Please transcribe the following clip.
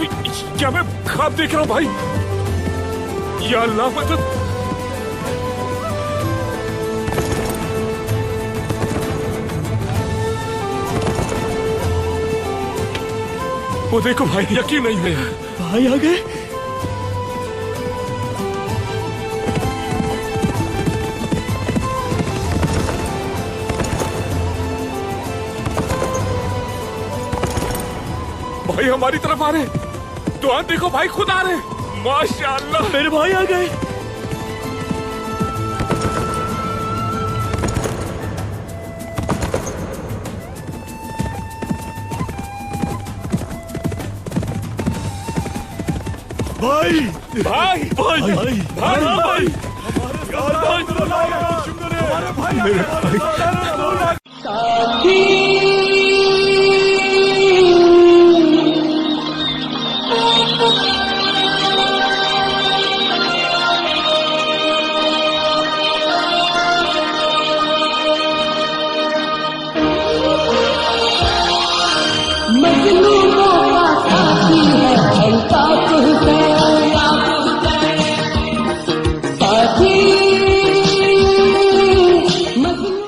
क्या मैं ख्वाब देख रहा हूँ भाई? या अल्लाह मदद। वो देखो भाई, यकीन नहीं है। भाई आ गए। भाई हमारी तरफ आ रहे। तो देखो भाई, खुद आ रहे। माशाअल्लाह, मेरे भाई आ गए। भाई भाई भाई भाई भाई मजनू को पाती है अल्ताफ